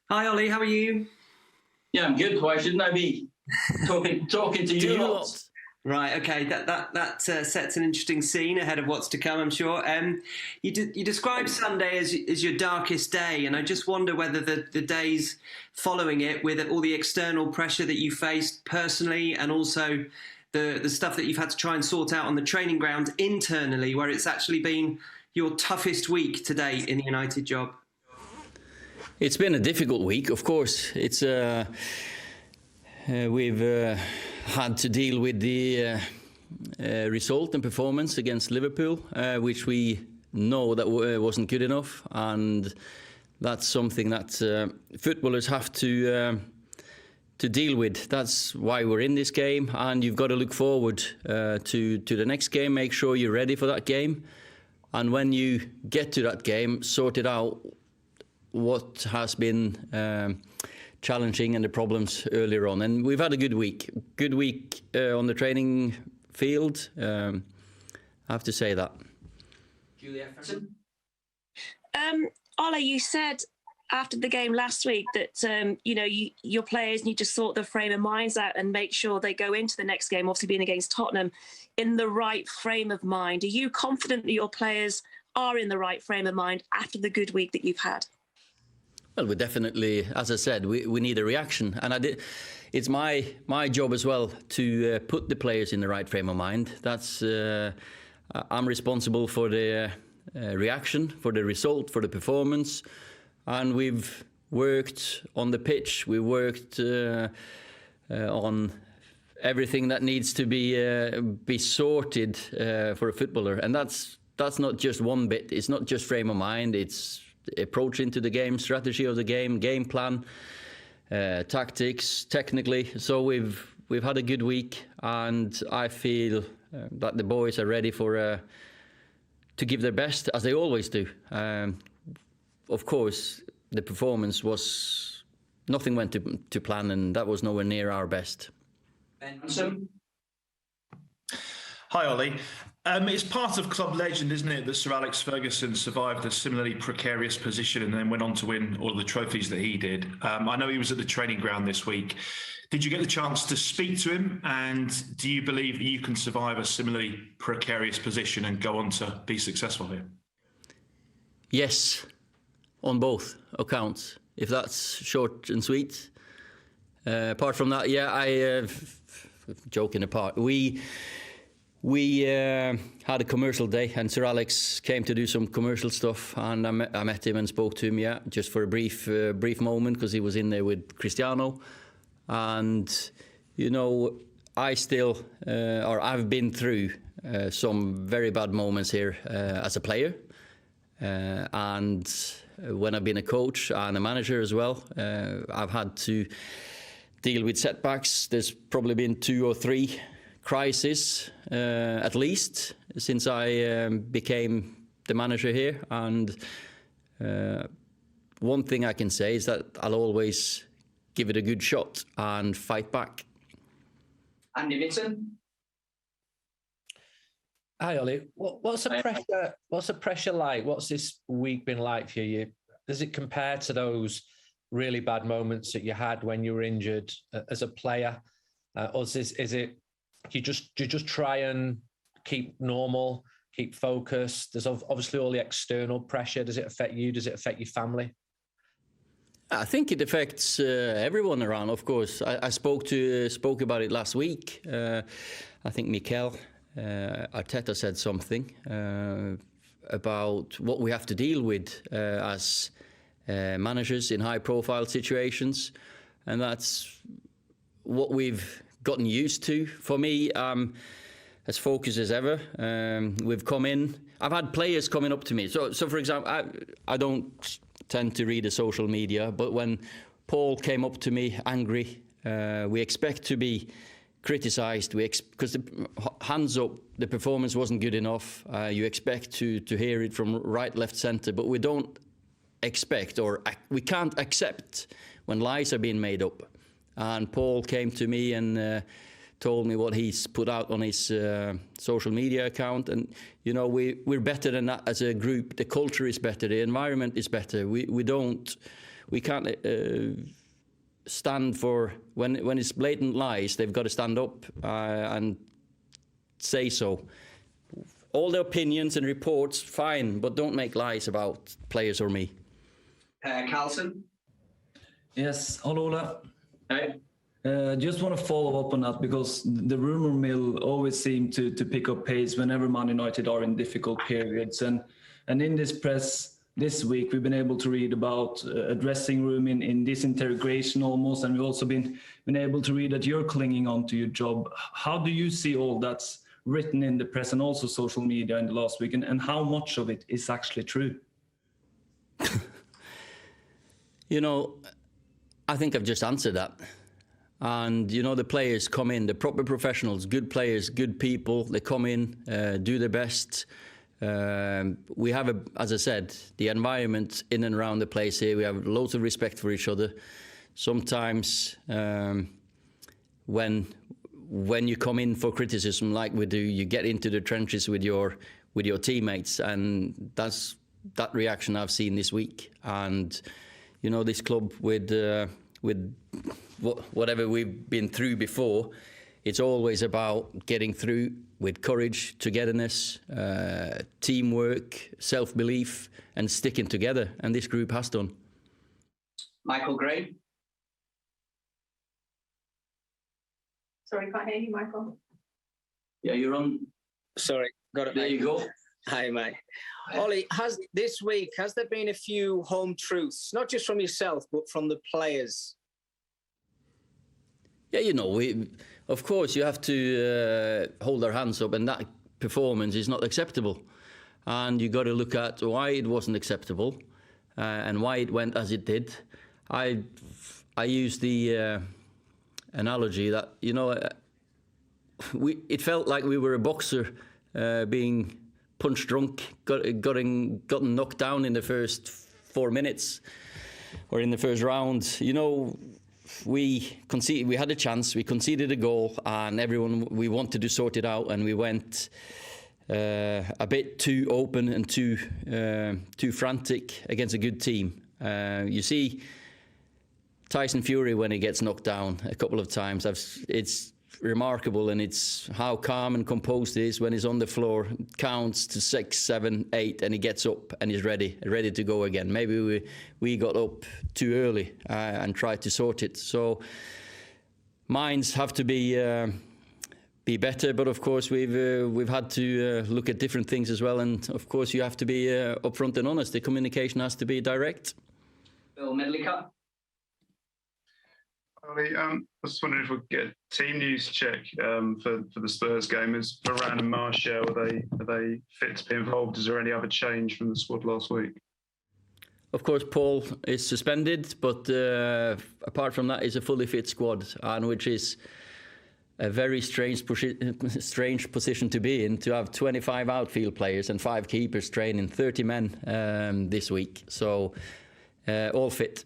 Hi Ollie, how are you? Yeah, I'm good. Why shouldn't I be talking to you lot? Right, okay. That sets an interesting scene ahead of what's to come, I'm sure. You described Sunday as your darkest day, and I just wonder whether the days following it, with all the external pressure that you faced personally, and also the stuff that you've had to try and sort out on the training ground internally, where it's actually been your toughest week to date in the United job. It's been a difficult week, of course. We've had to deal with the result and performance against Liverpool, which we know that wasn't good enough, and that's something that footballers have to deal with. That's why we're in this game, and you've got to look forward to the next game. Make sure you're ready for that game, and when you get to that game, sort it out what has been challenging and the problems earlier on. And we've had a good week on the training field. I have to say that. Julia Efferson? Ola, you said after the game last week that your players need to sort their frame of minds out and make sure they go into the next game, obviously being against Tottenham, in the right frame of mind. Are you confident that your players are in the right frame of mind after the good week that you've had? Well, we definitely, as I said, we need a reaction, and it's my job as well to put the players in the right frame of mind. That's I'm responsible for the reaction, for the result, for the performance, and we've worked on the pitch. We worked on everything that needs to be sorted for a footballer, and that's not just one bit. It's not just frame of mind. It's approach into the game, strategy of the game plan, tactics, technically. So we've had a good week, and I feel that the boys are ready to give their best, as they always do. Of course, the performance was nothing went to plan, and that was nowhere near our best. Hi, Ollie. It's part of club legend, isn't it, that Sir Alex Ferguson survived a similarly precarious position and then went on to win all of the trophies that he did. I know he was at the training ground this week. Did you get the chance to speak to him? And do you believe that you can survive a similarly precarious position and go on to be successful here? Yes, on both accounts, if that's short and sweet. Apart from that, yeah, joking apart, we had a commercial day, and Sir Alex came to do some commercial stuff, and I met him and spoke to him, yeah, just for a brief moment, because he was in there with Cristiano. And I still I've been through some very bad moments here as a player, and when I've been a coach and a manager as well, I've had to deal with setbacks. There's probably been 2 or 3 crisis at least since I became the manager here, and one thing I can say is that I'll always give it a good shot and fight back. Andy Vinson? Hi Ollie, what's the pressure like? What's this week been like for you? Does it compare to those really bad moments that you had when you were injured as a player, or is it you just try and keep normal, keep focused? There's obviously all the external pressure. Does it affect you? Does it affect your family? I think it affects everyone around, of course. I spoke about it last week. I think Mikel Arteta said something about what we have to deal with as managers in high-profile situations, and that's what we've gotten used to. For me, as focused as ever. We've come in. I've had players coming up to me. So for example, I don't tend to read the social media, but when Paul came up to me angry, we expect to be criticised. Because hands up, the performance wasn't good enough. You expect to hear it from right, left, centre, but we don't expect, or we can't accept when lies are being made up. And Paul came to me and told me what he's put out on his social media account. And, you know, we're better than that as a group. The culture is better. The environment is better. we can't stand for when it's blatant lies. They've got to stand up and say so. All the opinions and reports, fine, but don't make lies about players or me. Carlson? Yes, hello, Ola. Hey. Just want to follow up on that because the rumor mill always seemed to pick up pace whenever Man United are in difficult periods. And in this press this week, we've been able to read about a dressing room in disintegration almost. And we've also been able to read that you're clinging on to your job. How do you see all that's written in the press and also social media in the last week? And how much of it is actually true? You know, I think I've just answered that. And, you know, the players come in, the proper professionals, good players, good people, they come in, do their best. We have, as I said, the environment in and around the place here, we have loads of respect for each other. Sometimes when you come in for criticism like we do, you get into the trenches with your teammates, and that's that reaction I've seen this week. And, you know, this club with whatever we've been through before, it's always about getting through with courage, togetherness, teamwork, self-belief, and sticking together. And this group has done. Michael Gray? Sorry, can't hear you, Michael. Yeah, you're on. Sorry, got it. There you go. Hi, mate. Ollie, has there been a few home truths, not just from yourself, but from the players? Yeah, you know, of course you have to hold our hands up, and that performance is not acceptable. And you got to look at why it wasn't acceptable and why it went as it did. I use the analogy that, you know, it felt like we were a boxer being punch drunk, gotten knocked down in the first 4 minutes or in the first round. You know, we had a chance, we conceded a goal, and we wanted to sort it out, and we went a bit too open and too frantic against a good team. You see Tyson Fury when he gets knocked down a couple of times. It's remarkable, and it's how calm and composed he is when he's on the floor, counts to 6, 7, 8, and he gets up and he's ready to go again. Maybe we got up too early and tried to sort it. So minds have to be better, but of course we've had to look at different things as well, and of course you have to be upfront and honest. The communication has to be direct. Bill Medlicott? Ollie, I was just wondering if we could get a team news check for the Spurs game. Is Varane and Martial, are they fit to be involved? Is there any other change from the squad last week? Of course, Paul is suspended, but apart from that, it's a fully fit squad, and which is a very strange position to be in, to have 25 outfield players and 5 keepers training 30 men this week. So all fit.